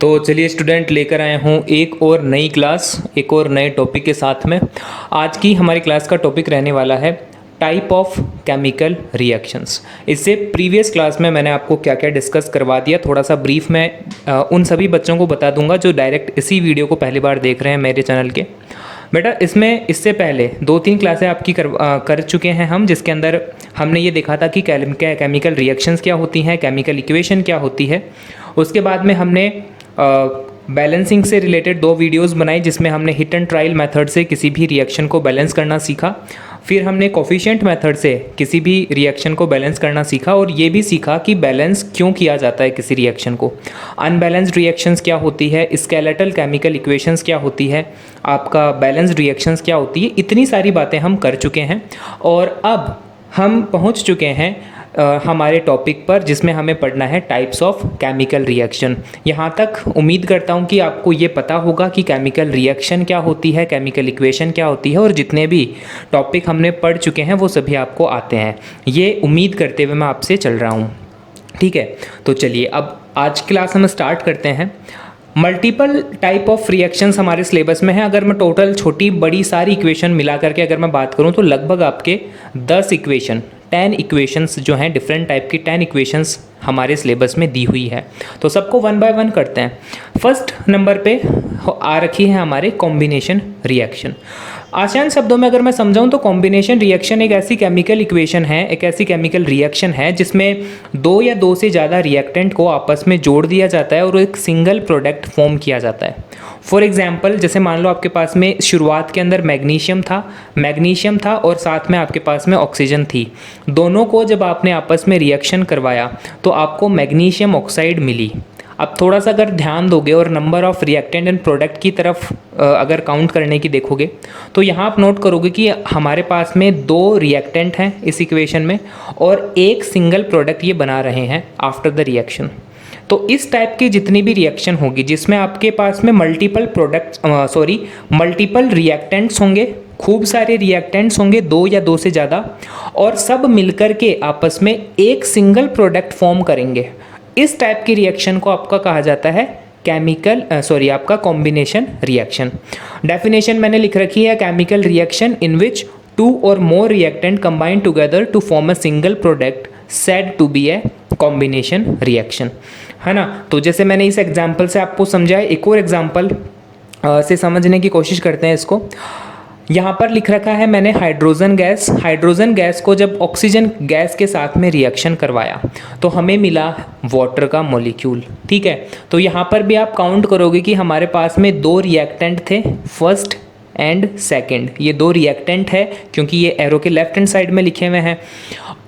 तो चलिए स्टूडेंट, लेकर आए हूँ एक और नई क्लास, एक और नए टॉपिक के साथ में। आज की हमारी क्लास का टॉपिक रहने वाला है टाइप ऑफ केमिकल रिएक्शंस। इससे प्रीवियस क्लास में मैंने आपको क्या क्या डिस्कस करवा दिया, थोड़ा सा ब्रीफ में उन सभी बच्चों को बता दूंगा जो डायरेक्ट इसी वीडियो को पहली बार देख रहे हैं मेरे चैनल के। बेटा, इसमें इससे पहले 2-3 क्लासें आपकी कर चुके हैं हम, जिसके अंदर हमने ये देखा था कि केमिकल रिएक्शंस क्या होती हैं, केमिकल इक्वेशन क्या होती है। उसके बाद में हमने बैलेंसिंग से रिलेटेड 2 वीडियोस बनाई, जिसमें हमने हिट एंड ट्रायल मेथड से किसी भी रिएक्शन को बैलेंस करना सीखा। फिर हमने कोफिशिएंट मेथड से किसी भी रिएक्शन को बैलेंस करना सीखा, और ये भी सीखा कि बैलेंस क्यों किया जाता है किसी रिएक्शन को। अनबैलेंस्ड रिएक्शंस क्या होती है, स्केलेटल केमिकल इक्वेशंस क्या होती है, आपका बैलेंस्ड रिएक्शंस क्या होती है, इतनी सारी बातें हम कर चुके हैं। और अब हम पहुंच चुके हैं हमारे टॉपिक पर, जिसमें हमें पढ़ना है टाइप्स ऑफ केमिकल रिएक्शन। यहाँ तक उम्मीद करता हूँ कि आपको ये पता होगा कि केमिकल रिएक्शन क्या होती है, केमिकल इक्वेशन क्या होती है, और जितने भी टॉपिक हमने पढ़ चुके हैं वो सभी आपको आते हैं, ये उम्मीद करते हुए मैं आपसे चल रहा हूँ। ठीक है, तो चलिए अब आज क्लास हम स्टार्ट करते हैं। मल्टीपल टाइप ऑफ रिएक्शंस हमारे सिलेबस में है। अगर मैं टोटल छोटी बड़ी सारी इक्वेशन मिला करके अगर मैं बात करूं तो लगभग आपके 10 इक्वेशंस जो हैं, डिफरेंट टाइप की 10 इक्वेशंस हमारे सिलेबस में दी हुई है। तो सबको 1 बाय 1 करते हैं। फर्स्ट नंबर पे आ रखी है हमारे कॉम्बिनेशन रिएक्शन। आसान शब्दों में अगर मैं समझाऊं तो कॉम्बिनेशन रिएक्शन एक ऐसी केमिकल इक्वेशन है, एक ऐसी केमिकल रिएक्शन है जिसमें 2 या 2 से ज़्यादा रिएक्टेंट को आपस में जोड़ दिया जाता है और एक सिंगल प्रोडक्ट फॉर्म किया जाता है। फॉर एग्जाम्पल, जैसे मान लो आपके पास में शुरुआत के अंदर मैग्नीशियम था और साथ में आपके पास में ऑक्सीजन थी। दोनों को जब आपने आपस में रिएक्शन करवाया तो आपको मैग्नीशियम ऑक्साइड मिली। अब थोड़ा सा अगर ध्यान दोगे और number of reactant and product की तरफ अगर काउंट करने की देखोगे तो यहाँ आप नोट करोगे कि हमारे पास में 2 रिएक्टेंट हैं इस इक्वेशन में और एक सिंगल प्रोडक्ट ये बना रहे हैं आफ्टर द रिएक्शन। तो इस टाइप की जितनी भी रिएक्शन होगी जिसमें आपके पास में मल्टीपल रिएक्टेंट्स होंगे, खूब सारे रिएक्टेंट्स होंगे, 2 या 2 से ज़्यादा, और सब मिलकर के आपस में एक सिंगल प्रोडक्ट फॉर्म करेंगे, इस टाइप की रिएक्शन को आपका कहा जाता है आपका कॉम्बिनेशन रिएक्शन। डेफिनेशन मैंने लिख रखी है, chemical reaction in which 2 or more reactant combine together to form a single product said to be a combination reaction, है ना। तो जैसे मैंने इस एग्जाम्पल से आपको समझाया, एक और एग्जाम्पल से समझने की कोशिश करते हैं इसको। यहाँ पर लिख रखा है मैंने हाइड्रोजन गैस को जब ऑक्सीजन गैस के साथ में रिएक्शन करवाया तो हमें मिला वाटर का मॉलिक्यूल। ठीक है, तो यहाँ पर भी आप काउंट करोगे कि हमारे पास में 2 रिएक्टेंट थे, फर्स्ट एंड सेकंड। ये 2 रिएक्टेंट है क्योंकि ये एरो के लेफ्ट हैंड साइड में लिखे हुए हैं,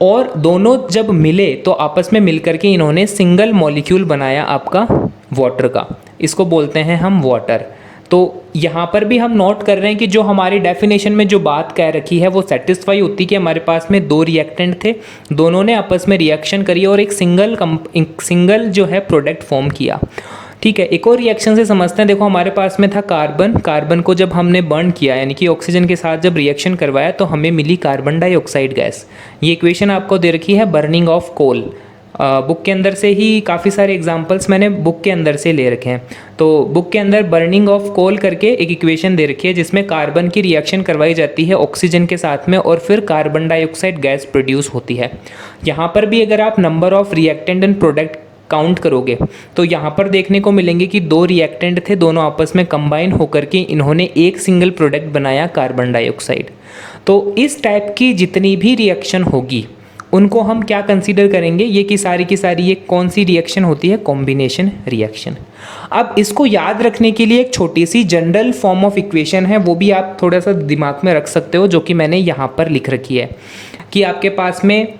और दोनों जब मिले तो आपस में मिलकर के इन्होंने सिंगल मॉलिक्यूल बनाया आपका वाटर का। इसको बोलते हैं हम वाटर। तो यहाँ पर भी हम नोट कर रहे हैं कि जो हमारी डेफिनेशन में जो बात कह रखी है वो सेटिस्फाई होती कि हमारे पास में 2 रिएक्टेंट थे, दोनों ने आपस में रिएक्शन करी और एक सिंगल जो है प्रोडक्ट फॉर्म किया। ठीक है, एक और रिएक्शन से समझते हैं। देखो, हमारे पास में था कार्बन को जब हमने बर्न किया, यानी कि ऑक्सीजन के साथ जब रिएक्शन करवाया तो हमें मिली कार्बन डाइऑक्साइड गैस। ये इक्वेशन आपको दे रखी है बर्निंग ऑफ कोल। बुक के अंदर से ही काफ़ी सारे एग्जांपल्स मैंने बुक के अंदर से ले रखे हैं। तो बुक के अंदर बर्निंग ऑफ कोल करके एक इक्वेशन दे रखी है जिसमें कार्बन की रिएक्शन करवाई जाती है ऑक्सीजन के साथ में और फिर कार्बन डाइऑक्साइड गैस प्रोड्यूस होती है। यहाँ पर भी अगर आप number of reactant and product count करोगे तो यहाँ पर देखने को मिलेंगे कि 2 रिएक्टेंट थे, दोनों आपस में कंबाइन होकर के इन्होंने एक सिंगल प्रोडक्ट बनाया, कार्बन डाइऑक्साइड। तो इस टाइप की जितनी भी रिएक्शन होगी उनको हम क्या कंसीडर करेंगे, ये की सारी ये कौन सी रिएक्शन होती है, कॉम्बिनेशन रिएक्शन। अब इसको याद रखने के लिए एक छोटी सी जनरल फॉर्म ऑफ इक्वेशन है, वो भी आप थोड़ा सा दिमाग में रख सकते हो, जो कि मैंने यहाँ पर लिख रखी है कि आपके पास में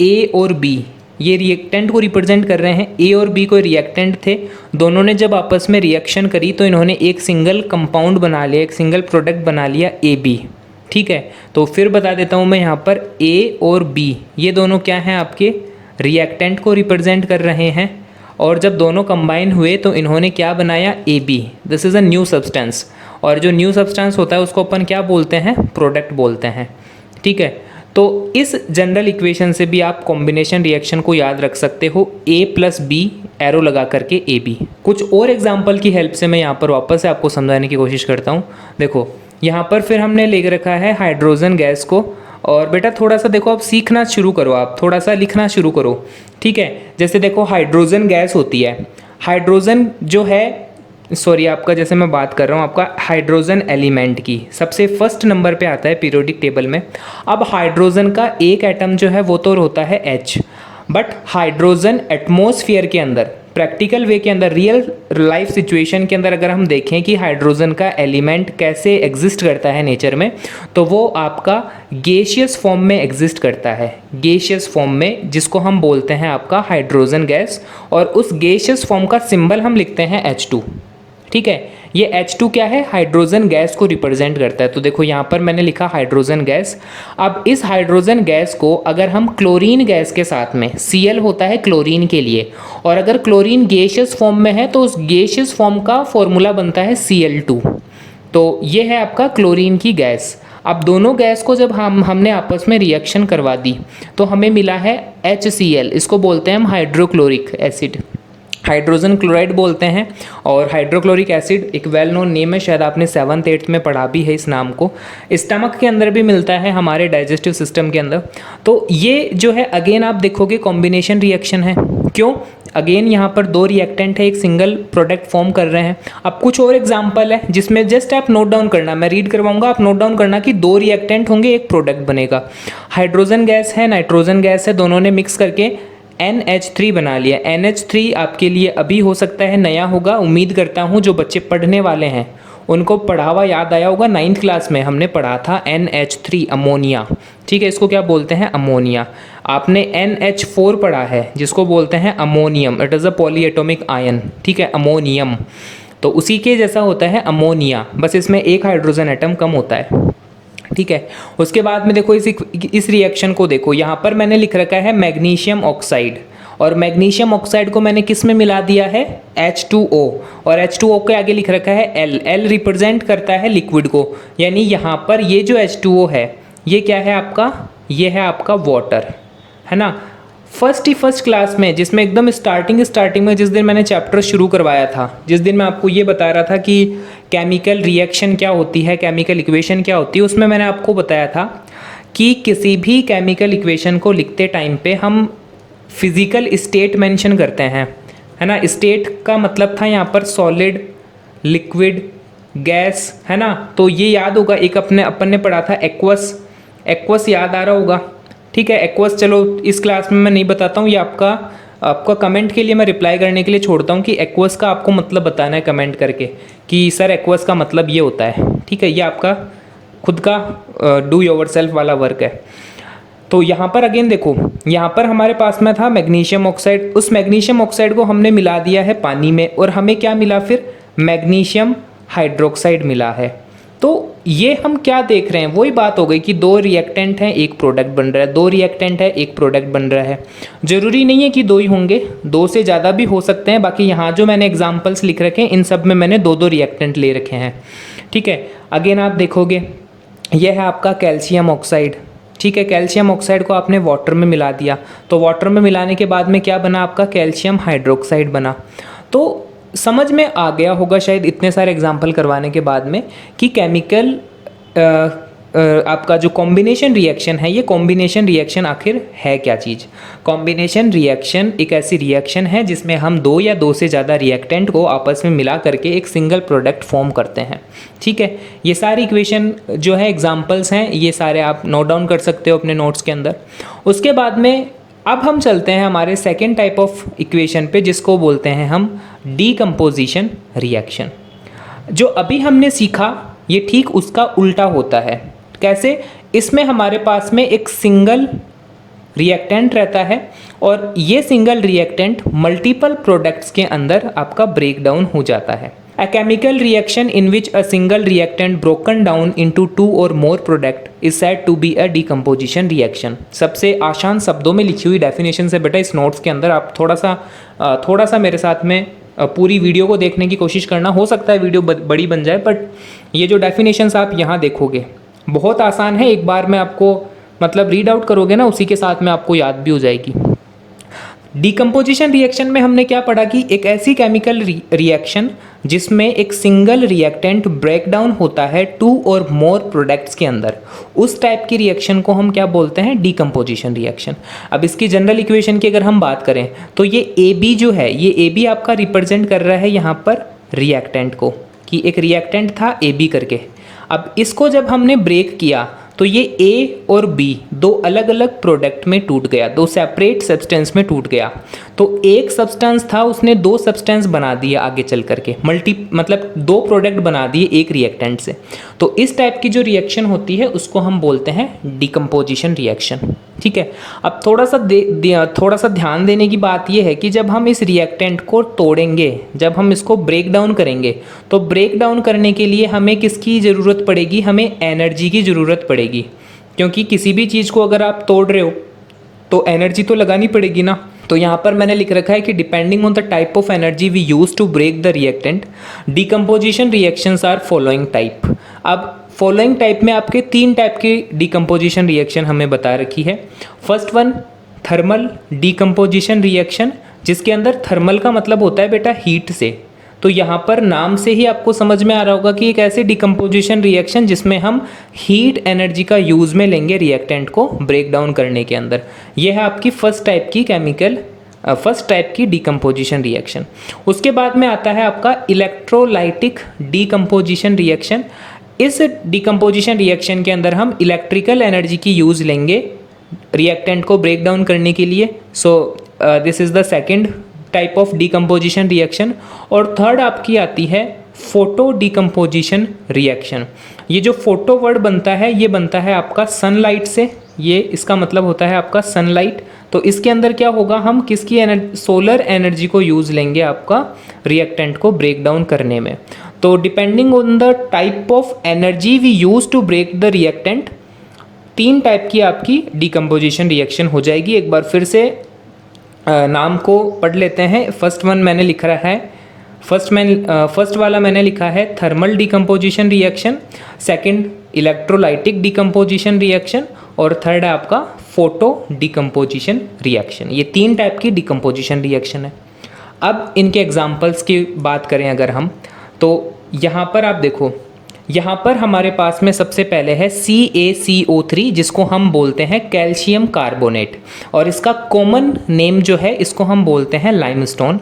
ए और बी ये रिएक्टेंट को रिप्रेजेंट कर रहे हैं। ए और बी कोई रिएक्टेंट थे, दोनों ने जब आपस में रिएक्शन करी तो इन्होंने एक सिंगल कंपाउंड बना लिया, एक सिंगल प्रोडक्ट बना लिया, ए बी। ठीक है, तो फिर बता देता हूँ मैं यहाँ पर, ए और बी ये दोनों क्या हैं, आपके रिएक्टेंट को रिप्रेजेंट कर रहे हैं, और जब दोनों कंबाइन हुए तो इन्होंने क्या बनाया, A B. This is a new substance, और जो न्यू सब्सटेंस होता है उसको अपन क्या बोलते हैं, प्रोडक्ट बोलते हैं। ठीक है, तो इस जनरल इक्वेशन से भी आप कॉम्बिनेशन रिएक्शन को याद रख सकते हो, A+B एरो लगा करके AB। कुछ और एग्जांपल की हेल्प से मैं यहाँ पर वापस से आपको समझाने की कोशिश करता हूँ। देखो यहाँ पर फिर हमने ले रखा है हाइड्रोजन गैस को, और बेटा थोड़ा सा देखो, आप सीखना शुरू करो, आप थोड़ा सा लिखना शुरू करो, ठीक है। जैसे देखो हाइड्रोजन गैस होती है, हाइड्रोजन जो है, सॉरी आपका जैसे मैं बात कर रहा हूँ आपका हाइड्रोजन एलिमेंट की, सबसे फर्स्ट नंबर पे आता है पीरियोडिक टेबल में। अब हाइड्रोजन का एक एटम जो है वो तो होता है H, बट हाइड्रोजन एटमॉस्फेयर के अंदर, प्रैक्टिकल वे के अंदर, रियल लाइफ सिचुएशन के अंदर अगर हम देखें कि हाइड्रोजन का एलिमेंट कैसे एग्जिस्ट करता है नेचर में, तो वो आपका गैसियस फॉर्म में एग्जिस्ट करता है, गैसियस फॉर्म में, जिसको हम बोलते हैं आपका हाइड्रोजन गैस। और उस गैसियस फॉर्म का सिंबल हम लिखते हैं H2, ठीक है। ये H2 क्या है, हाइड्रोजन गैस को रिप्रेजेंट करता है। तो देखो यहाँ पर मैंने लिखा हाइड्रोजन गैस। अब इस हाइड्रोजन गैस को अगर हम क्लोरीन गैस के साथ में, Cl होता है क्लोरीन के लिए, और अगर क्लोरीन गैसियस फॉर्म में है तो उस गैसियस फॉर्म का फॉर्मूला बनता है Cl2। तो ये है आपका क्लोरीन की गैस। अब दोनों गैस को जब हमने आपस में रिएक्शन करवा दी तो हमें मिला है HCl, इसको बोलते हैं हम हाइड्रोक्लोरिक एसिड, हाइड्रोजन क्लोराइड बोलते हैं। और हाइड्रोक्लोरिक एसिड एक वेल नोन नेम है, शायद आपने 7th 8th में पढ़ा भी है इस नाम को। स्टमक के अंदर भी मिलता है, हमारे डाइजेस्टिव सिस्टम के अंदर। तो ये जो है अगेन आप देखोगे कॉम्बिनेशन रिएक्शन है। क्यों? अगेन यहाँ पर दो रिएक्टेंट है, एक सिंगल प्रोडक्ट फॉर्म कर रहे हैं। अब कुछ और एग्जाम्पल है जिसमें जस्ट आप नोट डाउन करना, मैं रीड करवाऊंगा, आप नोट डाउन करना कि दो रिएक्टेंट होंगे, एक प्रोडक्ट बनेगा। हाइड्रोजन गैस है, नाइट्रोजन गैस है, दोनों ने मिक्स करके NH3 बना लिया। NH3 आपके लिए अभी हो सकता है नया होगा, उम्मीद करता हूँ जो बच्चे पढ़ने वाले हैं उनको पढ़ा हुआ याद आया होगा। 9th क्लास में हमने पढ़ा था NH3 अमोनिया, ठीक है, इसको क्या बोलते हैं, अमोनिया। आपने NH4 पढ़ा है जिसको बोलते हैं ammonium, it is a polyatomic ion, ठीक है, अमोनियम। तो उसी के जैसा होता है अमोनिया, बस इसमें एक हाइड्रोजन एटम कम होता है, ठीक है। उसके बाद में देखो इस रिएक्शन को देखो, यहाँ पर मैंने लिख रखा है मैग्नीशियम ऑक्साइड, और मैग्नीशियम ऑक्साइड को मैंने किस में मिला दिया है, H2O, और H2O के आगे लिख रखा है L। L रिप्रेजेंट करता है लिक्विड को, यानी यहाँ पर ये जो H2O है ये क्या है आपका, ये है आपका वाटर, है ना। फर्स्ट क्लास में, जिसमें एकदम स्टार्टिंग में जिस दिन मैंने चैप्टर शुरू करवाया था, जिस दिन मैं आपको ये बता रहा था कि केमिकल रिएक्शन क्या होती है, केमिकल इक्वेशन क्या होती है, उसमें मैंने आपको बताया था कि किसी भी केमिकल इक्वेशन को लिखते टाइम पे हम फिजिकल स्टेट मेंशन करते हैं, है ना। स्टेट का मतलब था यहाँ पर सॉलिड, लिक्विड, गैस, है ना। तो ये याद होगा, एक अपन ने पढ़ा था एक्वस याद आ रहा होगा, ठीक है। एक्वस चलो इस क्लास में मैं नहीं बताता हूँ, ये आपका कमेंट के लिए मैं रिप्लाई करने के लिए छोड़ता हूँ कि एक्वस का आपको मतलब बताना है कमेंट करके कि सर एक्वस का मतलब ये होता है, ठीक है। ये आपका खुद का डू योरसेल्फ वाला वर्क है। तो यहाँ पर अगेन देखो, यहाँ पर हमारे पास में था मैग्नीशियम ऑक्साइड, उस मैग्नीशियम ऑक्साइड को हमने मिला दिया है पानी में, और हमें क्या मिला फिर, मैग्नीशियम हाइड्रोक्साइड मिला है। तो ये हम क्या देख रहे हैं, वही बात हो गई कि दो रिएक्टेंट हैं एक प्रोडक्ट बन रहा है, दो रिएक्टेंट है एक प्रोडक्ट बन रहा है। जरूरी नहीं है कि दो ही होंगे, दो से ज़्यादा भी हो सकते हैं। बाकी यहाँ जो मैंने एग्जांपल्स लिख रखे हैं इन सब में मैंने दो रिएक्टेंट ले रखे हैं, ठीक है। अगेन आप देखोगे ये है आपका कैल्शियम ऑक्साइड, ठीक है। कैल्शियम ऑक्साइड को आपने वाटर में मिला दिया, तो वाटर में मिलाने के बाद में क्या बना आपका, कैल्शियम हाइड्रोक्साइड बना। तो समझ में आ गया होगा शायद इतने सारे एग्जाम्पल करवाने के बाद में कि केमिकल आपका जो कॉम्बिनेशन रिएक्शन है, ये कॉम्बिनेशन रिएक्शन आखिर है क्या चीज़। कॉम्बिनेशन रिएक्शन एक ऐसी रिएक्शन है जिसमें हम दो या दो से ज़्यादा रिएक्टेंट को आपस में मिला करके एक सिंगल प्रोडक्ट फॉर्म करते हैं, ठीक है। ये सारी इक्वेशन जो है एग्जाम्पल्स हैं, ये सारे आप नोट डाउन कर सकते हो अपने नोट्स के अंदर। उसके बाद में अब हम चलते हैं हमारे सेकेंड टाइप ऑफ इक्वेशन पे, जिसको बोलते हैं हम डीकम्पोजिशन रिएक्शन। जो अभी हमने सीखा ये ठीक उसका उल्टा होता है। कैसे? इसमें हमारे पास में एक सिंगल रिएक्टेंट रहता है और ये सिंगल रिएक्टेंट मल्टीपल प्रोडक्ट्स के अंदर आपका ब्रेक डाउन हो जाता है। A chemical reaction in which a single reactant broken down into two or more product is said to be a decomposition reaction। सबसे आसान शब्दों में लिखी हुई डेफिनेशन से बेटा इस नोट्स के अंदर आप थोड़ा सा मेरे साथ में पूरी वीडियो को देखने की कोशिश करना। हो सकता है वीडियो बड़ी बन जाए, बट ये जो डेफिनेशंस आप यहाँ देखोगे बहुत आसान है। एक बार मैं आपको मतलब रीड आउट करोगे ना उसी के साथ में आपको याद भी हो जाएगी। डिकम्पोजिशन रिएक्शन में हमने क्या पढ़ा कि एक ऐसी केमिकल रिएक्शन जिसमें एक सिंगल रिएक्टेंट ब्रेक डाउन होता है 2 और मोर प्रोडक्ट्स के अंदर, उस टाइप की रिएक्शन को हम क्या बोलते हैं, डिकम्पोजिशन रिएक्शन। अब इसकी जनरल इक्वेशन की अगर हम बात करें तो ये ए बी जो है, ये ए बी आपका रिप्रेजेंट कर रहा है यहाँ पर रिएक्टेंट को, कि एक रिएक्टेंट था ए बी करके। अब इसको जब हमने ब्रेक किया तो ये ए और बी दो अलग अलग प्रोडक्ट में टूट गया, दो सेपरेट सब्सटेंस में टूट गया। तो एक सब्सटेंस था उसने दो सब्सटेंस बना दिए आगे चल करके, मतलब दो प्रोडक्ट बना दिए एक रिएक्टेंट से। तो इस टाइप की जो रिएक्शन होती है उसको हम बोलते हैं डिकम्पोजिशन रिएक्शन। ठीक है। अब थोड़ा सा ध्यान देने की बात यह है कि जब हम इस रिएक्टेंट को तोड़ेंगे, जब हम इसको ब्रेक डाउन करेंगे, तो ब्रेक डाउन करने के लिए हमें किसकी ज़रूरत पड़ेगी, हमें एनर्जी की ज़रूरत पड़ेगी। क्योंकि किसी भी चीज़ को अगर आप तोड़ रहे हो तो एनर्जी तो लगानी पड़ेगी ना। तो यहाँ पर मैंने लिख रखा है कि depending on the type of energy we use to break the reactant, decomposition reactions are following type. अब फॉलोइंग टाइप में आपके 3 टाइप की डिकम्पोजिशन रिएक्शन हमें बता रखी है। First one thermal decomposition reaction, जिसके अंदर थर्मल का मतलब होता है बेटा हीट से। तो यहाँ पर नाम से ही आपको समझ में आ रहा होगा कि एक ऐसी डिकम्पोजिशन रिएक्शन जिसमें हम हीट एनर्जी का यूज़ में लेंगे रिएक्टेंट को ब्रेक डाउन करने के अंदर। यह है आपकी फर्स्ट टाइप की डिकम्पोजिशन रिएक्शन। उसके बाद में आता है आपका इलेक्ट्रोलाइटिक डिकम्पोजिशन रिएक्शन। इस डिकम्पोजिशन रिएक्शन के अंदर हम इलेक्ट्रिकल एनर्जी की यूज़ लेंगे रिएक्टेंट को ब्रेक डाउन करने के लिए। So this is the second type of decomposition reaction. और थर्ड आपकी आती है फोटो डिकम्पोजिशन रिएक्शन। ये जो फोटो वर्ड बनता है ये बनता है आपका सनलाइट से, ये इसका मतलब होता है आपका सनलाइट। तो इसके अंदर क्या होगा, हम किसकी सोलर एनर्जी को यूज़ लेंगे आपका रिएक्टेंट को ब्रेक डाउन करने में। तो depending on the type of energy we use to break the reactant, 3 type की आपकी डिकम्पोजिशन रिएक्शन हो जाएगी। एक बार फिर से नाम को पढ़ लेते हैं। फर्स्ट वाला मैंने लिखा है thermal decomposition reaction, second electrolytic decomposition reaction, और थर्ड है आपका फोटो डिकम्पोजिशन रिएक्शन। ये 3 टाइप की डिकम्पोजिशन रिएक्शन है। अब इनके एग्जांपल्स की बात करें अगर हम, तो यहाँ पर आप देखो, यहाँ पर हमारे पास में सबसे पहले है CaCO3, जिसको हम बोलते हैं कैल्शियम कार्बोनेट, और इसका कॉमन नेम जो है इसको हम बोलते हैं लाइमस्टोन।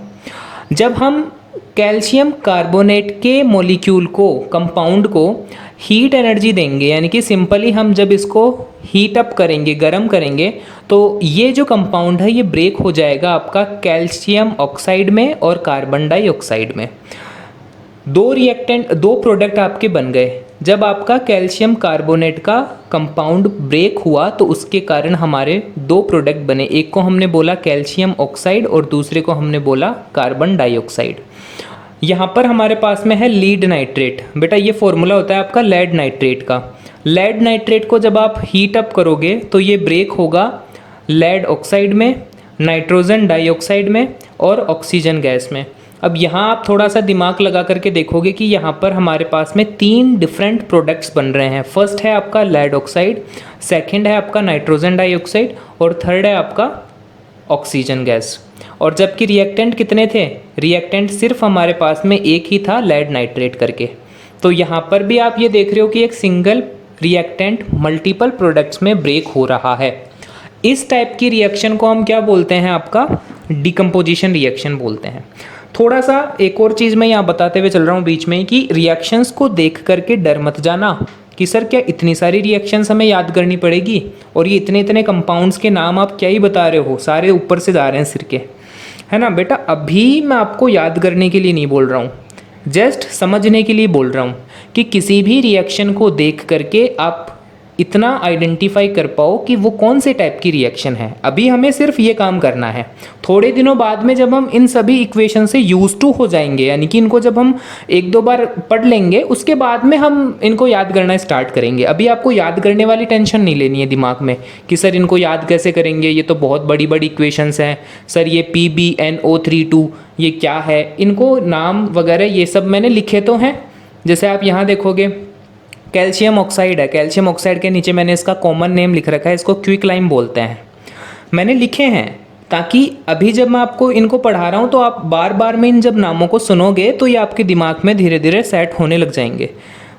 जब हम कैल्शियम कार्बोनेट के मॉलिक्यूल को, कंपाउंड को हीट एनर्जी देंगे, यानी कि सिंपली हम जब इसको हीट अप करेंगे, गर्म करेंगे, तो ये जो कंपाउंड है ये ब्रेक हो जाएगा आपका कैल्शियम ऑक्साइड में और कार्बन डाइऑक्साइड में। दो प्रोडक्ट आपके बन गए। जब आपका कैल्शियम कार्बोनेट का कंपाउंड ब्रेक हुआ तो उसके कारण हमारे 2 प्रोडक्ट बने, एक को हमने बोला कैल्शियम ऑक्साइड और दूसरे को हमने बोला कार्बन डाइऑक्साइड। यहाँ पर हमारे पास में है लीड नाइट्रेट। बेटा ये फॉर्मूला होता है आपका लेड नाइट्रेट का। लेड नाइट्रेट को जब आप हीट अप करोगे तो ये ब्रेक होगा लेड ऑक्साइड में, नाइट्रोजन डाइऑक्साइड में और ऑक्सीजन गैस में। अब यहाँ आप थोड़ा सा दिमाग लगा करके देखोगे कि यहाँ पर हमारे पास में 3 डिफरेंट प्रोडक्ट्स बन रहे हैं। फर्स्ट है आपका लेड ऑक्साइड, सेकंड है आपका नाइट्रोजन डाइऑक्साइड और थर्ड है आपका ऑक्सीजन गैस। और जबकि रिएक्टेंट कितने थे, रिएक्टेंट सिर्फ हमारे पास में एक ही था, लेड नाइट्रेट करके। तो यहाँ पर भी आप ये देख रहे हो कि एक सिंगल रिएक्टेंट मल्टीपल प्रोडक्ट्स में ब्रेक हो रहा है। इस टाइप की रिएक्शन को हम क्या बोलते हैं, आपका डिकम्पोजिशन रिएक्शन बोलते हैं। थोड़ा सा एक और चीज़ मैं यहाँ बताते हुए चल रहा हूँ बीच में कि रिएक्शंस को देख करके डर मत जाना कि सर क्या इतनी सारी रिएक्शंस हमें याद करनी पड़ेगी और ये इतने इतने कंपाउंड्स के नाम आप क्या ही बता रहे हो, सारे ऊपर से जा रहे हैं सिर के, है ना। बेटा अभी मैं आपको याद करने के लिए नहीं बोल रहा हूँ, जस्ट समझने के लिए बोल रहा हूँ कि किसी भी रिएक्शन को देख करके आप इतना आइडेंटिफाई कर पाओ कि वो कौन से टाइप की रिएक्शन है। अभी हमें सिर्फ ये काम करना है। थोड़े दिनों बाद में जब हम इन सभी इक्वेशन से यूज टू हो जाएंगे, यानी कि इनको जब हम 1-2 बार पढ़ लेंगे उसके बाद में हम इनको याद करना स्टार्ट करेंगे। अभी आपको याद करने वाली टेंशन नहीं लेनी है दिमाग में कि सर इनको याद कैसे करेंगे, ये तो बहुत बड़ी बड़ी इक्वेशंस हैं, सर ये PbNO32 ये क्या है, इनको नाम वगैरह ये सब मैंने लिखे तो हैं। जैसे आप यहाँ देखोगे कैल्शियम ऑक्साइड है, कैल्शियम ऑक्साइड के नीचे मैंने इसका कॉमन नेम लिख रखा है, इसको क्विकलाइम बोलते हैं। मैंने लिखे हैं ताकि अभी जब मैं आपको इनको पढ़ा रहा हूँ तो आप बार बार में इन जब नामों को सुनोगे तो ये आपके दिमाग में धीरे धीरे सेट होने लग जाएंगे।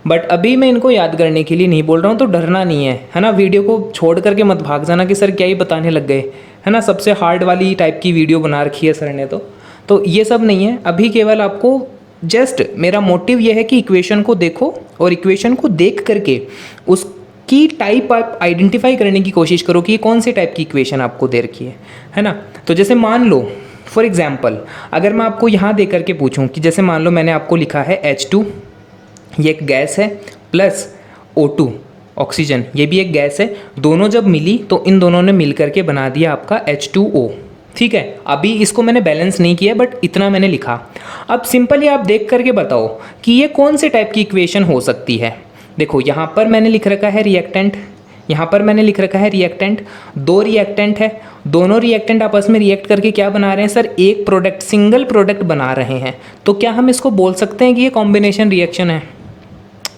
बट अभी मैं इनको याद करने के लिए नहीं बोल रहा हूँ, तो डरना नहीं है ना। वीडियो को छोड़ करके मत भाग जाना कि सर क्या ही बताने लग गए, है ना। सबसे हार्ड वाली टाइप की वीडियो बना रखी है सर ने, तो ये सब नहीं है। अभी केवल आपको जस्ट मेरा मोटिव ये है कि इक्वेशन को देखो और इक्वेशन को देख करके उसकी टाइप आप आइडेंटिफाई करने की कोशिश करो कि ये कौन से टाइप की इक्वेशन आपको दे रखी है ना। तो जैसे मान लो फॉर एग्जांपल अगर मैं आपको यहाँ दे करके पूछूं कि जैसे मान लो मैंने आपको लिखा है H2, ये एक गैस है, प्लस O2 ऑक्सीजन, ये भी एक गैस है। दोनों जब मिली तो इन दोनों ने मिल करके बना दिया आपका H2O। ठीक है, अभी इसको मैंने बैलेंस नहीं किया बट इतना मैंने लिखा। अब सिंपली आप देख करके बताओ कि ये कौन से टाइप की इक्वेशन हो सकती है। देखो यहाँ पर मैंने लिख रखा है रिएक्टेंट, यहाँ पर मैंने लिख रखा है रिएक्टेंट, दो रिएक्टेंट है, दोनों रिएक्टेंट आपस में रिएक्ट करके क्या बना रहे हैं सर, एक प्रोडक्ट, सिंगल प्रोडक्ट बना रहे हैं। तो क्या हम इसको बोल सकते हैं कि ये कॉम्बिनेशन रिएक्शन है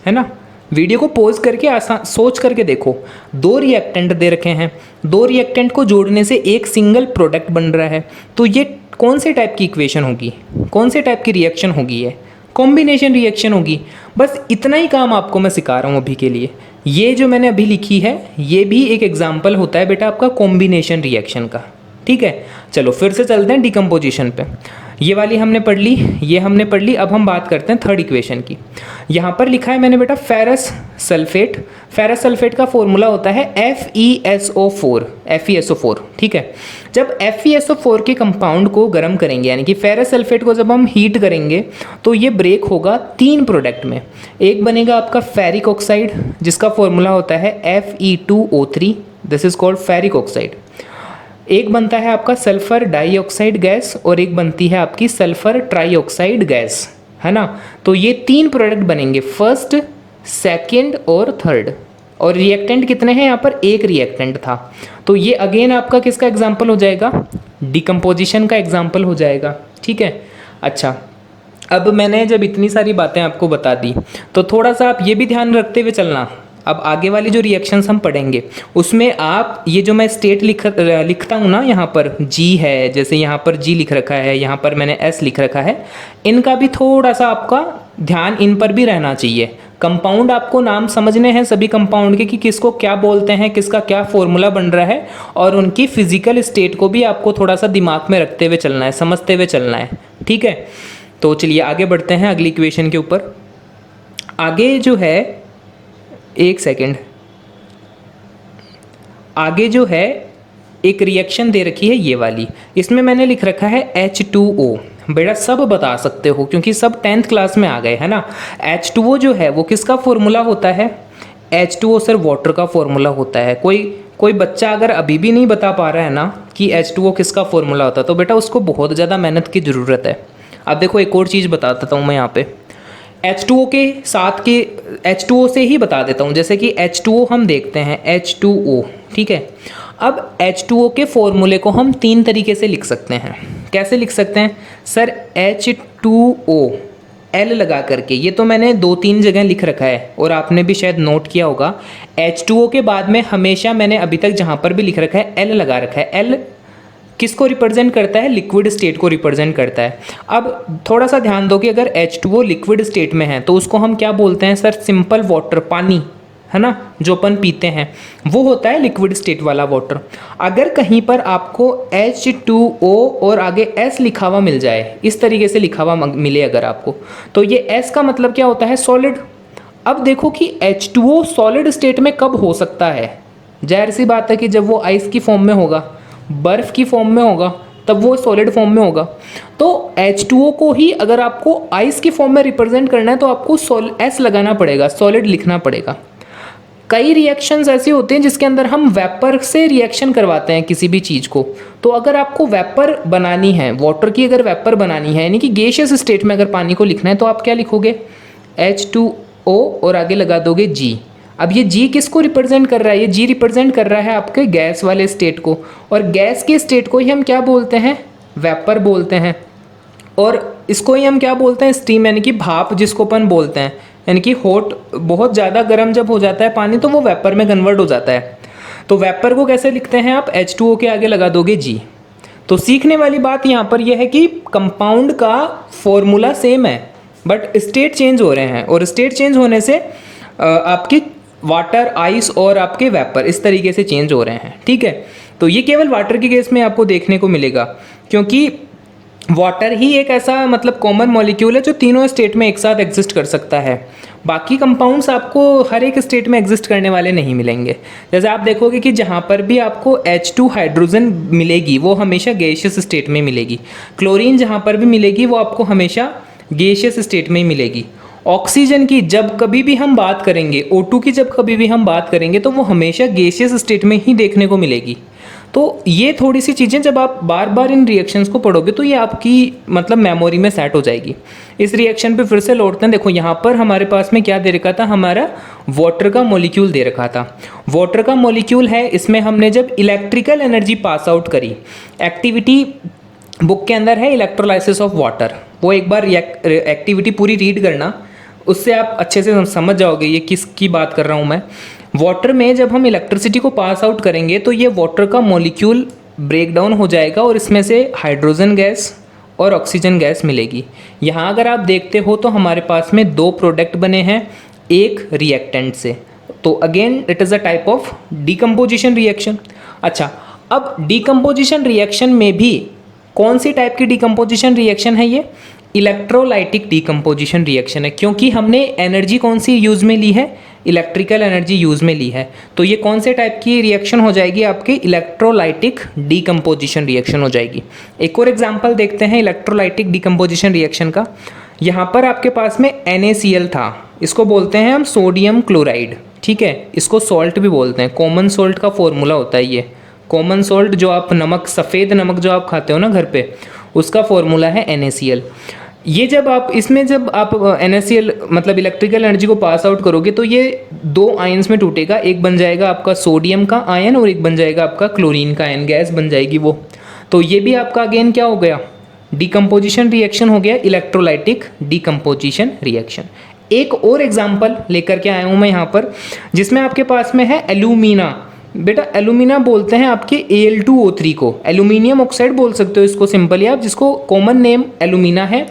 ना। वीडियो को पॉज करके आसान सोच करके देखो, दो रिएक्टेंट दे रखे हैं, दो रिएक्टेंट को जोड़ने से एक सिंगल प्रोडक्ट बन रहा है। तो ये कौन से टाइप की इक्वेशन होगी, कौन से टाइप की रिएक्शन होगी, ये कॉम्बिनेशन रिएक्शन होगी। बस इतना ही काम आपको मैं सिखा रहा हूँ अभी के लिए। ये जो मैंने अभी लिखी है ये भी एक एग्जाम्पल होता है बेटा आपका कॉम्बिनेशन रिएक्शन का। ठीक है, चलो फिर से चलते हैं डिकम्पोजिशन पे। ये वाली हमने पढ़ ली, ये हमने पढ़ ली। अब हम बात करते हैं थर्ड इक्वेशन की। यहाँ पर लिखा है मैंने बेटा फेरस सल्फेट। फेरस सल्फेट का फॉर्मूला होता है FeSO4, FeSO4। ठीक है, जब FeSO4 के कंपाउंड को गर्म करेंगे, यानी कि फेरस सल्फेट को जब हम हीट करेंगे तो ये ब्रेक होगा तीन प्रोडक्ट में। एक बनेगा आपका फेरिक ऑक्साइड जिसका फॉर्मूला होता है Fe2O3, this is called ferric oxide. एक बनता है आपका सल्फर डाइऑक्साइड गैस और एक बनती है आपकी सल्फर ट्राइऑक्साइड गैस, है ना। तो ये तीन प्रोडक्ट बनेंगे, फर्स्ट, सेकंड और थर्ड। और रिएक्टेंट कितने हैं यहाँ पर, एक रिएक्टेंट था। तो ये अगेन आपका किसका एग्जाम्पल हो जाएगा, डिकम्पोजिशन का एग्जाम्पल हो जाएगा। ठीक है, अच्छा अब मैंने जब इतनी सारी बातें आपको बता दी तो थोड़ा सा आप ये भी ध्यान रखते हुए चलना। अब आगे वाली जो रिएक्शंस हम पढ़ेंगे उसमें आप ये जो मैं स्टेट लिखता हूँ ना, यहाँ पर G है, जैसे यहाँ पर G लिख रखा है, यहाँ पर मैंने S लिख रखा है, इनका भी थोड़ा सा आपका ध्यान इन पर भी रहना चाहिए। कंपाउंड आपको नाम समझने हैं सभी कंपाउंड के कि किसको क्या बोलते हैं, किसका क्या फॉर्मूला बन रहा है, और उनकी फिजिकल स्टेट को भी आपको थोड़ा सा दिमाग में रखते हुए चलना है, समझते हुए चलना है। ठीक है, तो चलिए आगे बढ़ते हैं अगली इक्वेशन के ऊपर। आगे जो है, एक सेकेंड, आगे जो है एक रिएक्शन दे रखी है ये वाली, इसमें मैंने लिख रखा है H2O। बेटा सब बता सकते हो क्योंकि सब 10th क्लास में आ गए, है ना। H2O जो है वो किसका फॉर्मूला होता है, H2O सर वाटर का फॉर्मूला होता है। कोई बच्चा अगर अभी भी नहीं बता पा रहा है ना कि H2O किसका फॉर्मूला होता है तो बेटा उसको बहुत ज़्यादा मेहनत की ज़रूरत है। अब देखो एक और चीज़ बता देता हूँ मैं यहाँ पे, H2O के साथ के H2O से ही बता देता हूँ। जैसे कि H2O हम देखते हैं H2O, ठीक है। अब H2O के फॉर्मूले को हम तीन तरीके से लिख सकते हैं। कैसे लिख सकते हैं सर, H2O L लगा करके, ये तो मैंने 2-3 जगह लिख रखा है और आपने भी शायद नोट किया होगा। H2O के बाद में हमेशा मैंने अभी तक जहाँ पर भी लिख रखा है L लगा रखा है। L किसको रिप्रेजेंट करता है, लिक्विड स्टेट को रिप्रेजेंट करता है। अब थोड़ा सा ध्यान दो कि अगर H2O लिक्विड स्टेट में है तो उसको हम क्या बोलते हैं सर, सिंपल वाटर, पानी, है ना, जो अपन पीते हैं वो होता है लिक्विड स्टेट वाला वाटर। अगर कहीं पर आपको H2O और आगे S लिखा हुआ मिल जाए, इस तरीके से लिखा हुआ मिले अगर आपको, तो ये S का मतलब क्या होता है, सॉलिड। अब देखो कि H2O सॉलिड स्टेट में कब हो सकता है, जाहिर सी बात है कि जब वो आइस की फॉर्म में होगा, बर्फ़ की फॉर्म में होगा, तब वो सॉलिड फॉर्म में होगा। तो H2O को ही अगर आपको आइस की फॉर्म में रिप्रेजेंट करना है तो आपको S लगाना पड़ेगा, सॉलिड लिखना पड़ेगा। कई रिएक्शंस ऐसी होती हैं जिसके अंदर हम वेपर से रिएक्शन करवाते हैं किसी भी चीज़ को। तो अगर आपको वेपर बनानी है, वाटर की अगर वेपर बनानी है, यानी कि गैसियस स्टेट में अगर पानी को लिखना है, तो आप क्या लिखोगे, H2O और आगे लगा दोगे G। अब ये G किसको रिप्रेजेंट कर रहा है, ये G रिप्रेजेंट कर रहा है आपके गैस वाले स्टेट को, और गैस के स्टेट को ही हम क्या बोलते हैं, वेपर बोलते हैं। और इसको ही हम क्या बोलते हैं, स्टीम, यानी कि भाप जिसको अपन बोलते हैं, यानी कि हॉट, बहुत ज़्यादा गर्म जब हो जाता है पानी तो वो वेपर में कन्वर्ट हो जाता है। तो वेपर को कैसे लिखते हैं आप, H2O के आगे लगा दोगे G। तो सीखने वाली बात यहाँ पर यह है कि कंपाउंड का फॉर्मूला सेम है बट स्टेट चेंज हो रहे हैं, और स्टेट चेंज होने से आपकी वाटर, आइस और आपके वेपर इस तरीके से चेंज हो रहे हैं, ठीक है। तो ये केवल वाटर के केस में आपको देखने को मिलेगा, क्योंकि वाटर ही एक ऐसा मतलब कॉमन मॉलिक्यूल है जो तीनों स्टेट में एक साथ एग्जिस्ट कर सकता है। बाकी कंपाउंड्स आपको हर एक स्टेट में एग्जिस्ट करने वाले नहीं मिलेंगे। जैसे आप देखोगे कि जहाँ पर भी आपको H2 हाइड्रोजन मिलेगी वो हमेशा गैसियस स्टेट में मिलेगी। क्लोरीन जहाँ पर भी मिलेगी वो आपको हमेशा गैसियस स्टेट में ही मिलेगी। ऑक्सीजन की जब कभी भी हम बात करेंगे, O2 की जब कभी भी हम बात करेंगे तो वो हमेशा गैसियस स्टेट में ही देखने को मिलेगी। तो ये थोड़ी सी चीज़ें जब आप बार बार इन रिएक्शंस को पढ़ोगे तो ये आपकी मतलब मेमोरी में सेट हो जाएगी। इस रिएक्शन पे फिर से लौटते हैं। देखो यहाँ पर हमारे पास में क्या दे रखा था, हमारा वाटर का मॉलिक्यूल दे रखा था। वाटर का मॉलिक्यूल है, इसमें हमने जब इलेक्ट्रिकल एनर्जी पास आउट करी, एक्टिविटी बुक के अंदर है इलेक्ट्रोलाइसिस ऑफ वाटर, वो एक बार एक्टिविटी पूरी रीड करना, उससे आप अच्छे से समझ जाओगे ये किसकी बात कर रहा हूँ मैं। वाटर में जब हम इलेक्ट्रिसिटी को पास आउट करेंगे तो ये वाटर का मॉलिक्यूल ब्रेक डाउन हो जाएगा और इसमें से हाइड्रोजन गैस और ऑक्सीजन गैस मिलेगी। यहाँ अगर आप देखते हो तो हमारे पास में दो प्रोडक्ट बने हैं एक रिएक्टेंट से, तो again it is a type of decomposition reaction. अच्छा, अब डीकम्पोजिशन रिएक्शन में भी कौन सी टाइप की डीकम्पोजिशन रिएक्शन है, ये इलेक्ट्रोलाइटिक डीकम्पोजिशन रिएक्शन है, क्योंकि हमने एनर्जी कौन सी यूज़ में ली है, इलेक्ट्रिकल एनर्जी यूज़ में ली है। तो ये कौन से टाइप की रिएक्शन हो जाएगी, आपकी इलेक्ट्रोलाइटिक डीकम्पोजिशन रिएक्शन हो जाएगी। एक और एग्जांपल देखते हैं इलेक्ट्रोलाइटिक डीकम्पोजिशन रिएक्शन का। यहाँ पर आपके पास में NaCl था, इसको बोलते हैं हम सोडियम क्लोराइड, ठीक है, इसको सॉल्ट भी बोलते हैं। कॉमन सॉल्ट का फॉर्मूला होता है ये, कॉमन सॉल्ट जो आप नमक, सफ़ेद नमक जो आप खाते हो ना घर पे, उसका फॉर्मूला है NaCl। ये जब आप इसमें जब आप NaCl मतलब इलेक्ट्रिकल एनर्जी को पास आउट करोगे तो ये दो आयंस में टूटेगा, एक बन जाएगा आपका सोडियम का आयन और एक बन जाएगा आपका क्लोरीन का आयन, गैस बन जाएगी वो। तो ये भी आपका अगेन क्या हो गया, डीकम्पोजिशन रिएक्शन हो गया, इलेक्ट्रोलाइटिक डीकम्पोजिशन रिएक्शन। एक और एग्जाम्पल लेकर के आया हूँ मैं यहाँ पर, जिसमें आपके पास में है एल्यूमिना। बेटा एल्यूमिना बोलते हैं आपके Al2O3 को, एल्यूमिनियम ऑक्साइड बोल सकते हो इसको सिंपली आप, जिसको कॉमन नेम एल्यूमिना है।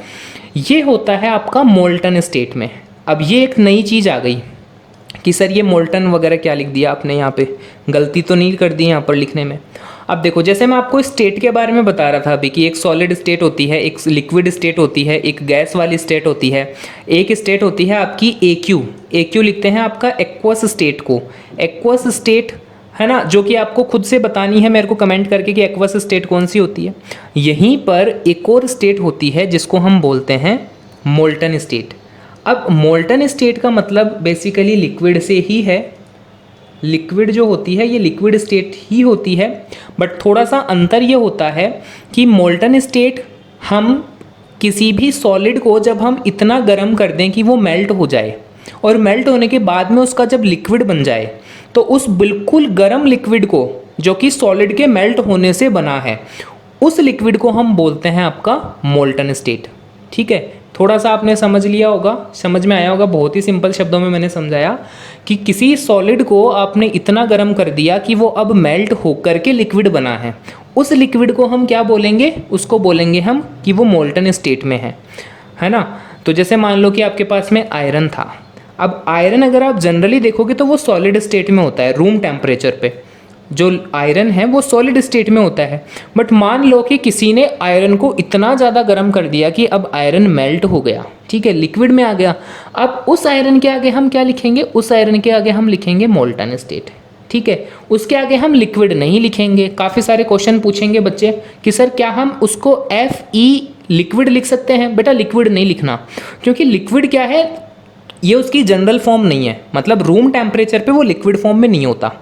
ये होता है आपका मोल्टन स्टेट में। अब ये एक नई चीज़ आ गई कि सर ये मोल्टन वगैरह क्या लिख दिया आपने, यहाँ पे गलती तो नहीं कर दी यहाँ पर लिखने में। अब देखो, जैसे मैं आपको स्टेट के बारे में बता रहा था अभी कि एक सॉलिड स्टेट होती है, एक लिक्विड स्टेट होती है, एक गैस वाली स्टेट होती है, एक स्टेट होती है आपकी AQ लिखते हैं आपका एक्वस स्टेट को, एक्वस स्टेट है ना, जो कि आपको खुद से बतानी है मेरे को कमेंट करके कि एक्वस स्टेट कौन सी होती है। यहीं पर एक और स्टेट होती है जिसको हम बोलते हैं मोल्टन स्टेट। अब मोल्टन स्टेट का मतलब बेसिकली लिक्विड से ही है, लिक्विड जो होती है ये लिक्विड स्टेट ही होती है, बट थोड़ा सा अंतर ये होता है कि मोल्टन स्टेट हम किसी भी सॉलिड को जब हम इतना गर्म कर दें कि वो मेल्ट हो जाए, और मेल्ट होने के बाद में उसका जब लिक्विड बन जाए तो उस बिल्कुल गर्म लिक्विड को, जो कि सॉलिड के मेल्ट होने से बना है, उस लिक्विड को हम बोलते हैं आपका मोल्टन स्टेट। ठीक है, थोड़ा सा आपने समझ लिया होगा, समझ में आया होगा, बहुत ही सिंपल शब्दों में मैंने समझाया कि किसी सॉलिड को आपने इतना गर्म कर दिया कि वो अब मेल्ट होकर के लिक्विड बना है, उस लिक्विड को हम क्या बोलेंगे, उसको बोलेंगे हम कि वो मोल्टन स्टेट में है ना। तो जैसे मान लो कि आपके पास में आयरन था। अब आयरन अगर आप जनरली देखोगे तो वो सॉलिड स्टेट में होता है, रूम टेम्परेचर पे जो आयरन है वो सॉलिड स्टेट में होता है। बट मान लो कि किसी ने आयरन को इतना ज़्यादा गर्म कर दिया कि अब आयरन मेल्ट हो गया, ठीक है, लिक्विड में आ गया। अब उस आयरन के आगे हम क्या लिखेंगे, उस आयरन के आगे हम लिखेंगे मोल्टन स्टेट। ठीक है, उसके आगे हम लिक्विड नहीं लिखेंगे। काफ़ी सारे क्वेश्चन पूछेंगे बच्चे कि सर क्या हम उसको Fe लिक्विड लिख सकते हैं। बेटा लिक्विड नहीं लिखना, क्योंकि लिक्विड क्या है, ये उसकी जनरल फॉर्म नहीं है, मतलब रूम टेम्परेचर पे वो लिक्विड फॉर्म में नहीं होता,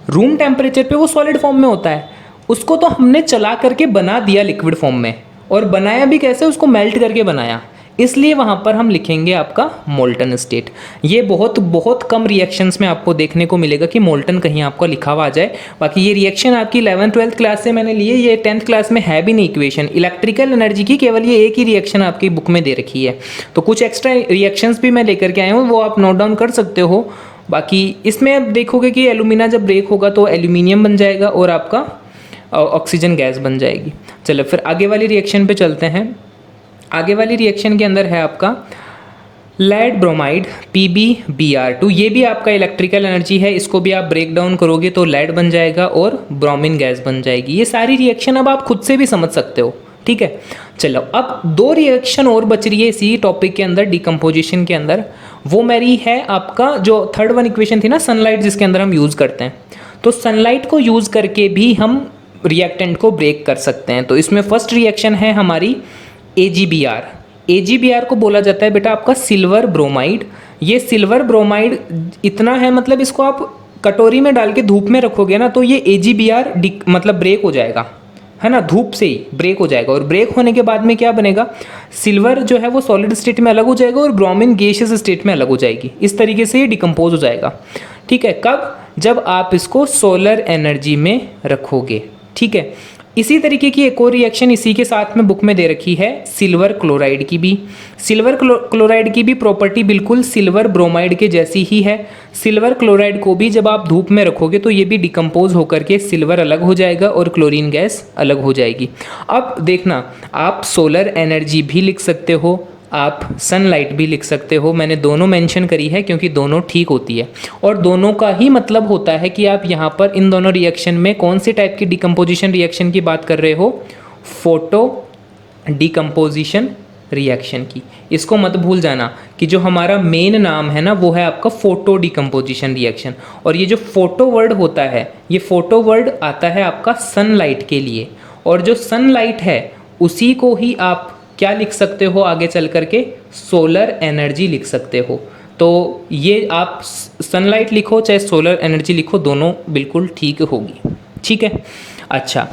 रूम टेम्परेचर पे वो सॉलिड फॉर्म में होता है। उसको तो हमने चला करके बना दिया लिक्विड फॉर्म में, और बनाया भी कैसे, उसको मेल्ट करके बनाया। इसलिए वहाँ पर हम लिखेंगे आपका मोल्टन स्टेट। ये बहुत बहुत कम रिएक्शंस में आपको देखने को मिलेगा कि मोल्टन कहीं आपको लिखा हुआ आ जाए। बाकी ये रिएक्शन आपकी 11th-12th क्लास से मैंने लिए, ये 10th क्लास में है भी नहीं इक्वेशन। इलेक्ट्रिकल एनर्जी की केवल ये एक ही रिएक्शन आपकी बुक में दे रखी है, तो कुछ एक्स्ट्रा रिएक्शंस भी मैं लेकर के आया हूँ, वो आप नोट डाउन कर सकते हो। बाकी इसमें आप देखोगे कि एल्यूमिना जब ब्रेक होगा तो एल्यूमिनियम बन जाएगा और आपका ऑक्सीजन गैस बन जाएगी। चलो फिर आगे वाली रिएक्शन पे चलते हैं। आगे वाली रिएक्शन के अंदर है आपका लेड ब्रोमाइड PbBr2। ये भी आपका इलेक्ट्रिकल एनर्जी है, इसको भी आप ब्रेक डाउन करोगे तो लेड बन जाएगा और ब्रोमीन गैस बन जाएगी। ये सारी रिएक्शन अब आप खुद से भी समझ सकते हो, ठीक है। चलो अब 2 रिएक्शन और बच रही है इसी टॉपिक के अंदर, डिकम्पोजिशन के अंदर। वो मेरी है आपका जो थर्ड वन इक्वेशन थी ना, सनलाइट, जिसके अंदर हम यूज़ करते हैं। तो सनलाइट को यूज़ करके भी हम रिएक्टेंट को ब्रेक कर सकते हैं। तो इसमें फर्स्ट रिएक्शन है हमारी AgBr। AgBr को बोला जाता है बेटा आपका सिल्वर ब्रोमाइड। ये सिल्वर ब्रोमाइड इतना है, मतलब इसको आप कटोरी में डाल के धूप में रखोगे ना तो ये AgBr मतलब ब्रेक हो जाएगा, है ना, धूप से ही ब्रेक हो जाएगा। और ब्रेक होने के बाद में क्या बनेगा, सिल्वर जो है वो सॉलिड स्टेट में अलग हो जाएगा और ब्रोमीन गैसियस स्टेट में अलग हो जाएगी। इस तरीके से ये डिकम्पोज हो जाएगा, ठीक है। कब, जब आप इसको सोलर एनर्जी में रखोगे, ठीक है। इसी तरीके की एक और रिएक्शन इसी के साथ में बुक में दे रखी है सिल्वर क्लोराइड की भी। सिल्वर क्लोराइड की भी प्रॉपर्टी बिल्कुल सिल्वर ब्रोमाइड के जैसी ही है। सिल्वर क्लोराइड को भी जब आप धूप में रखोगे तो ये भी डिकम्पोज होकर के सिल्वर अलग हो जाएगा और क्लोरीन गैस अलग हो जाएगी। अब देखना, आप सोलर एनर्जी भी लिख सकते हो, आप सनलाइट भी लिख सकते हो। मैंने दोनों मेंशन करी है क्योंकि दोनों ठीक होती है और दोनों का ही मतलब होता है कि आप यहाँ पर इन दोनों रिएक्शन में कौन से टाइप की डिकम्पोजिशन रिएक्शन की बात कर रहे हो, फोटो डिकम्पोजिशन रिएक्शन की। इसको मत भूल जाना कि जो हमारा मेन नाम है ना वो है आपका फोटो डिकम्पोजिशन रिएक्शन। और ये जो फोटो वर्ड होता है, ये फोटो वर्ड आता है आपका सनलाइट के लिए, और जो सनलाइट है उसी को ही आप क्या लिख सकते हो आगे चल करके, सोलर एनर्जी लिख सकते हो। तो ये आप सनलाइट लिखो चाहे सोलर एनर्जी लिखो, दोनों बिल्कुल ठीक होगी, ठीक है। अच्छा,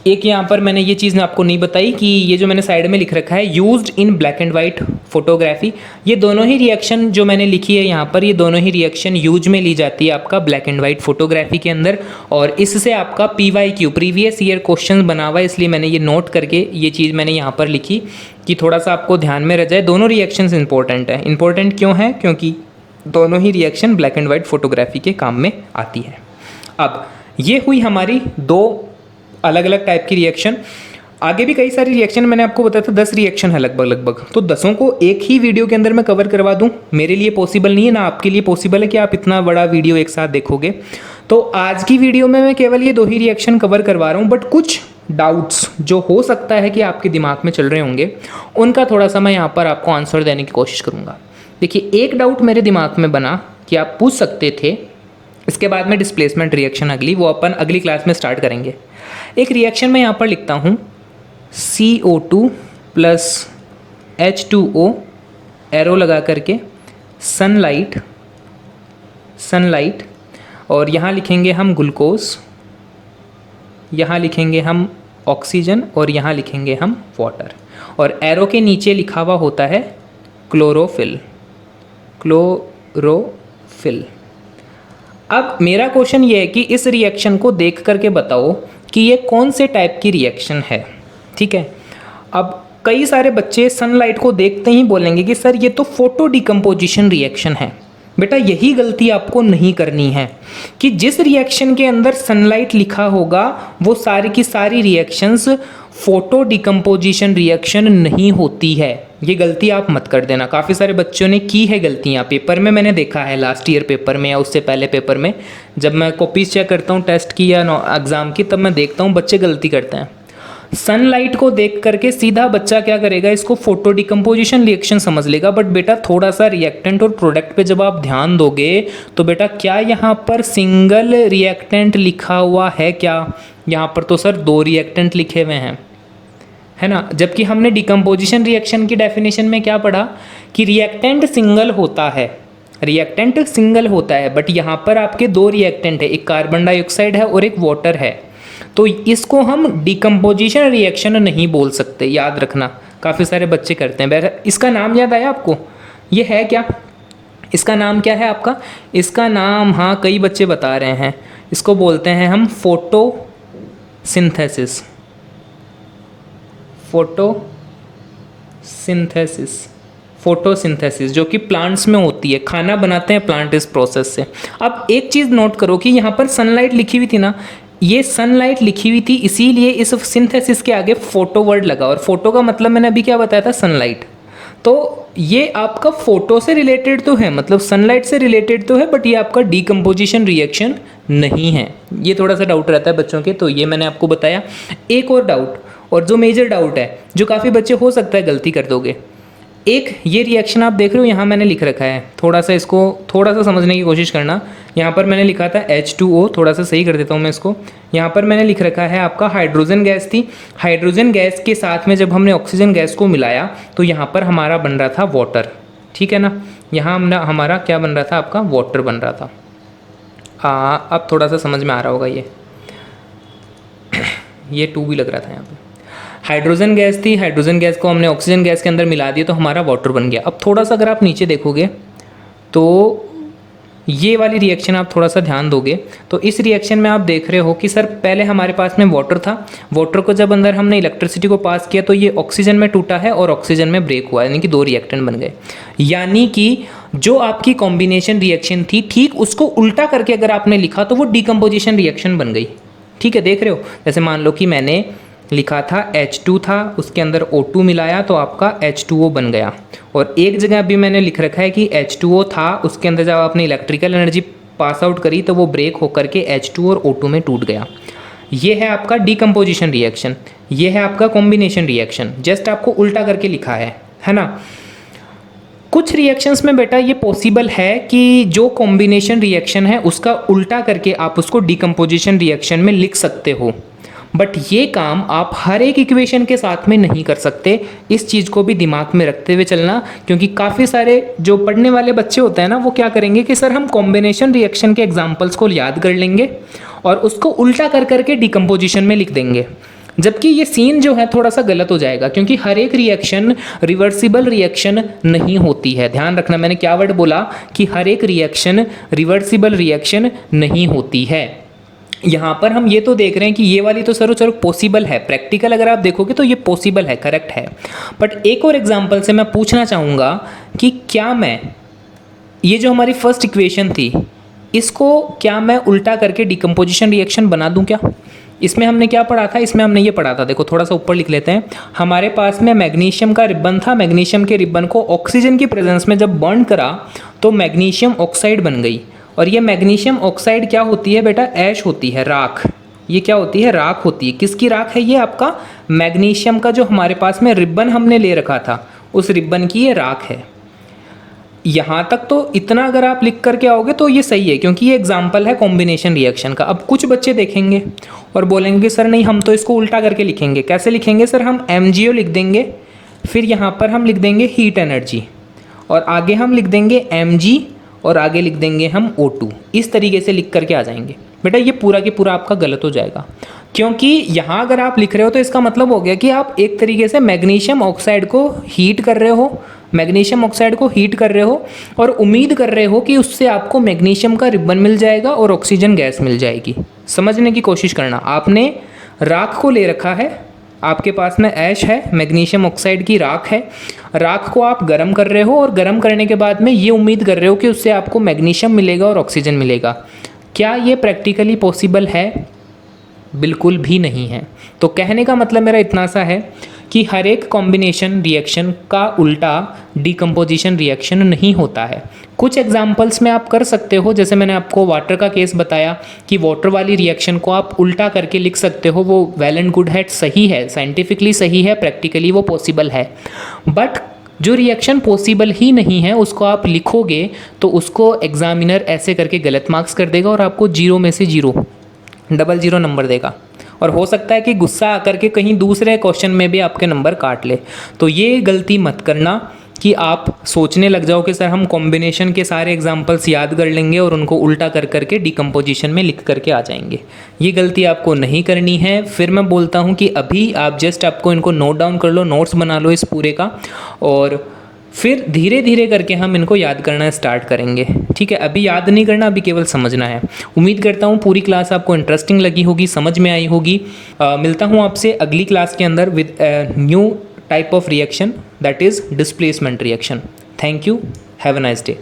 एक यहाँ पर मैंने ये चीज़ आपको नहीं बताई कि ये जो मैंने साइड में लिख रखा है used in black and white photography, ये दोनों ही रिएक्शन जो मैंने लिखी है यहाँ पर, ये दोनों ही रिएक्शन यूज में ली जाती है आपका ब्लैक एंड वाइट फोटोग्राफी के अंदर। और इससे आपका PYQ प्रीवियस ईयर क्वेश्चन बना हुआ है, इसलिए मैंने ये नोट करके ये चीज़ मैंने यहाँ पर लिखी कि थोड़ा सा आपको ध्यान में रह जाए। दोनों रिएक्शंस इंपॉर्टेंट है। इंपॉर्टेंट क्यों है, क्योंकि दोनों ही reaction black and white photography के काम में आती है। अब ये हुई हमारी 2 अलग अलग टाइप की रिएक्शन। आगे भी कई सारी रिएक्शन मैंने आपको बताया था, 10 रिएक्शन है लगभग। तो 10 को एक ही वीडियो के अंदर मैं कवर करवा दूं, मेरे लिए पॉसिबल नहीं है, ना आपके लिए पॉसिबल है कि आप इतना बड़ा वीडियो एक साथ देखोगे। तो आज की वीडियो में मैं केवल ये 2 ही रिएक्शन कवर करवा रहा हूँ, बट कुछ डाउट्स जो हो सकता है कि आपके दिमाग में चल रहे होंगे, उनका थोड़ा सा मैं यहाँ पर आपको आंसर देने की कोशिश करूँगा। देखिए, एक डाउट मेरे दिमाग में बना कि आप पूछ सकते थे, इसके बाद में डिस्प्लेसमेंट रिएक्शन अगली, वो अपन अगली क्लास में स्टार्ट करेंगे। एक रिएक्शन मैं यहाँ पर लिखता हूँ CO2 प्लस H2O, एरो लगा करके, सनलाइट, और यहाँ लिखेंगे हम ग्लूकोज, यहाँ लिखेंगे हम ऑक्सीजन, और यहाँ लिखेंगे हम वाटर, और एरो के नीचे लिखा हुआ होता है क्लोरोफिल। अब मेरा क्वेश्चन ये है कि इस रिएक्शन को देख करके बताओ कि ये कौन से टाइप की रिएक्शन है, ठीक है। अब कई सारे बच्चे सनलाइट को देखते ही बोलेंगे कि सर ये तो फोटो डिकम्पोजिशन रिएक्शन है। बेटा यही गलती आपको नहीं करनी है कि जिस रिएक्शन के अंदर सनलाइट लिखा होगा वो सारी की सारी रिएक्शंस फोटो डिकम्पोजिशन रिएक्शन नहीं होती है। ये गलती आप मत कर देना। काफ़ी सारे बच्चों ने की है गलतियाँ, पेपर में मैंने देखा है, लास्ट ईयर पेपर में या उससे पहले पेपर में, जब मैं कॉपीज चेक करता हूँ टेस्ट की या एग्ज़ाम की, तब मैं देखता हूँ बच्चे गलती करते हैं। सनलाइट को देख करके सीधा बच्चा क्या करेगा, इसको फोटो डिकम्पोजिशन रिएक्शन समझ लेगा। बट बेटा थोड़ा सा रिएक्टेंट और प्रोडक्ट पे जब आप ध्यान दोगे तो बेटा क्या यहाँ पर सिंगल रिएक्टेंट लिखा हुआ है क्या? यहाँ पर तो सर 2 रिएक्टेंट लिखे हुए हैं, है ना। जबकि हमने डिकम्पोजिशन रिएक्शन की डेफिनेशन में क्या पढ़ा कि रिएक्टेंट सिंगल होता है, रिएक्टेंट सिंगल होता है, बट यहाँ पर आपके 2 रिएक्टेंट है, एक कार्बन डाइऑक्साइड है और एक वाटर है। तो इसको हम डिकम्पोजिशन रिएक्शन नहीं बोल सकते, याद रखना। काफ़ी सारे बच्चे करते हैं। बहरहाल इसका नाम याद आया आपको, ये है क्या, इसका नाम क्या है आपका, इसका नाम, हाँ कई बच्चे बता रहे हैं, इसको बोलते हैं हम फोटोसिंथेसिस। फोटोसिंथेसिस जो कि प्लांट्स में होती है, खाना बनाते हैं प्लांट इस प्रोसेस से। अब एक चीज़ नोट करो कि यहाँ पर सनलाइट लिखी हुई थी ना, ये सनलाइट लिखी हुई थी इसीलिए इस सिंथेसिस के आगे फोटो वर्ड लगा, और फोटो का मतलब मैंने अभी क्या बताया था, सनलाइट। तो ये आपका फोटो से रिलेटेड तो है, मतलब सनलाइट से रिलेटेड तो है, बट ये आपका डीकम्पोजिशन रिएक्शन नहीं है। ये थोड़ा सा डाउट रहता है बच्चों के, तो ये मैंने आपको बताया। एक और डाउट, और जो मेजर डाउट है, जो काफ़ी बच्चे हो सकता है गलती कर दोगे, एक ये रिएक्शन आप देख रहे हो यहाँ मैंने लिख रखा है, थोड़ा सा इसको थोड़ा सा समझने की कोशिश करना। यहाँ पर मैंने लिखा था H2O, थोड़ा सा सही कर देता हूँ मैं इसको। यहाँ पर मैंने लिख रखा है आपका हाइड्रोजन गैस थी, हाइड्रोजन गैस के साथ में जब हमने ऑक्सीजन गैस को मिलाया तो यहाँ पर हमारा बन रहा था वाटर, ठीक है ना। यहाँ हमारा क्या बन रहा था, आपका वाटर बन रहा था। अब थोड़ा सा समझ में आ रहा होगा ये 2 भी लग रहा था यहाँ पे। हाइड्रोजन गैस थी, हाइड्रोजन गैस को हमने ऑक्सीजन गैस के अंदर मिला दिया तो हमारा वाटर बन गया। अब थोड़ा सा अगर आप नीचे देखोगे तो ये वाली रिएक्शन आप थोड़ा सा ध्यान दोगे तो इस रिएक्शन में आप देख रहे हो कि सर पहले हमारे पास में वाटर था, वाटर को जब अंदर हमने इलेक्ट्रिसिटी को पास किया तो ये ऑक्सीजन में टूटा है और ऑक्सीजन में ब्रेक हुआ, यानी कि 2 रिएक्टेंट बन गए। यानी कि जो आपकी कॉम्बिनेशन रिएक्शन थी, ठीक उसको उल्टा करके अगर आपने लिखा तो वो डीकम्पोजिशन रिएक्शन बन गई। ठीक है, देख रहे हो, जैसे मान लो कि मैंने लिखा था H2 था, उसके अंदर O2 मिलाया तो आपका H2O बन गया। और एक जगह भी मैंने लिख रखा है कि H2O था, उसके अंदर जब आपने इलेक्ट्रिकल एनर्जी पास आउट करी तो वो ब्रेक होकर के H2 और O2 में टूट गया। ये है आपका डीकम्पोजिशन रिएक्शन, ये है आपका कॉम्बिनेशन रिएक्शन, जस्ट आपको उल्टा करके लिखा है ना। कुछ रिएक्शंस में बेटा ये पॉसिबल है कि जो कॉम्बिनेशन रिएक्शन है उसका उल्टा करके आप उसको डीकम्पोजिशन रिएक्शन में लिख सकते हो, बट ये काम आप हर एक इक्वेशन के साथ में नहीं कर सकते। इस चीज़ को भी दिमाग में रखते हुए चलना, क्योंकि काफ़ी सारे जो पढ़ने वाले बच्चे होते हैं ना, वो क्या करेंगे कि सर हम कॉम्बिनेशन रिएक्शन के एग्जांपल्स को याद कर लेंगे और उसको उल्टा कर करके डीकम्पोजिशन में लिख देंगे, जबकि ये सीन जो है थोड़ा सा गलत हो जाएगा, क्योंकि हर एक रिएक्शन रिवर्सिबल रिएक्शन नहीं होती है। ध्यान रखना, मैंने क्या वर्ड बोला कि हर एक रिएक्शन रिवर्सिबल रिएक्शन नहीं होती है। यहाँ पर हम ये तो देख रहे हैं कि ये वाली तो सर चलो पॉसिबल है, प्रैक्टिकल अगर आप देखोगे तो ये पॉसिबल है, करेक्ट है। बट एक और एग्जांपल से मैं पूछना चाहूँगा कि क्या मैं ये जो हमारी फर्स्ट इक्वेशन थी इसको क्या मैं उल्टा करके डिकम्पोजिशन रिएक्शन बना दूँ क्या? इसमें हमने क्या पढ़ा था, इसमें हमने ये पढ़ा था, देखो थोड़ा सा ऊपर लिख लेते हैं। हमारे पास में मैग्नीशियम का रिबन था, मैग्नीशियम के रिबन को ऑक्सीजन की प्रेजेंस में जब बर्न करा तो मैग्नीशियम ऑक्साइड बन गई। और ये मैग्नीशियम ऑक्साइड क्या होती है बेटा, ऐश होती है, राख। ये क्या होती है, राख होती है। किसकी राख है ये, आपका मैग्नीशियम का जो हमारे पास में रिबन हमने ले रखा था उस रिबन की ये राख है। यहाँ तक तो इतना अगर आप लिख करके आओगे तो ये सही है, क्योंकि ये एग्जाम्पल है कॉम्बिनेशन रिएक्शन का। अब कुछ बच्चे देखेंगे और बोलेंगे कि सर नहीं हम तो इसको उल्टा करके लिखेंगे। कैसे लिखेंगे सर, हम MgO लिख देंगे, फिर यहाँ पर हम लिख देंगे हीट एनर्जी, और आगे हम लिख देंगे Mg, और आगे लिख देंगे हम O2। इस तरीके से लिख करके आ जाएंगे। बेटा ये पूरा की पूरा आपका गलत हो जाएगा, क्योंकि यहाँ अगर आप लिख रहे हो तो इसका मतलब हो गया कि आप एक तरीके से मैग्नीशियम ऑक्साइड को हीट कर रहे हो, मैग्नीशियम ऑक्साइड को हीट कर रहे हो और उम्मीद कर रहे हो कि उससे आपको मैग्नीशियम का रिबन मिल जाएगा और ऑक्सीजन गैस मिल जाएगी। समझने की कोशिश करना, आपने राख को ले रखा है, आपके पास में ऐश है, मैग्नीशियम ऑक्साइड की राख है, राख को आप गर्म कर रहे हो और गर्म करने के बाद में ये उम्मीद कर रहे हो कि उससे आपको मैग्नीशियम मिलेगा और ऑक्सीजन मिलेगा। क्या ये प्रैक्टिकली पॉसिबल है? बिल्कुल भी नहीं है। तो कहने का मतलब मेरा इतना सा है कि हर एक कॉम्बिनेशन रिएक्शन का उल्टा डिकम्पोजिशन रिएक्शन नहीं होता है। कुछ एग्जांपल्स में आप कर सकते हो, जैसे मैंने आपको वाटर का केस बताया कि वाटर वाली रिएक्शन को आप उल्टा करके लिख सकते हो, वो वेल एंड गुड है, सही है, साइंटिफिकली सही है, प्रैक्टिकली वो पॉसिबल है। बट जो रिएक्शन पॉसिबल ही नहीं है उसको आप लिखोगे तो उसको एग्जामिनर ऐसे करके गलत मार्क्स कर देगा और आपको 0 में से 0 नंबर देगा, और हो सकता है कि गुस्सा आकर के कहीं दूसरे क्वेश्चन में भी आपके नंबर काट ले। तो ये गलती मत करना, कि आप सोचने लग जाओ कि सर हम कॉम्बिनेशन के सारे एग्जांपल्स याद कर लेंगे और उनको उल्टा कर करके डिकम्पोजिशन में लिख करके आ जाएंगे। ये गलती आपको नहीं करनी है। फिर मैं बोलता हूँ कि अभी आप जस्ट आपको इनको नोट डाउन कर लो, नोट्स बना लो इस पूरे का, और फिर धीरे धीरे करके हम इनको याद करना स्टार्ट करेंगे। ठीक है, अभी याद नहीं करना, अभी केवल समझना है। उम्मीद करता हूँ पूरी क्लास आपको इंटरेस्टिंग लगी होगी, समझ में आई होगी। मिलता हूँ आपसे अगली क्लास के अंदर with new type of reaction, that is displacement reaction. Thank you. Have a nice day.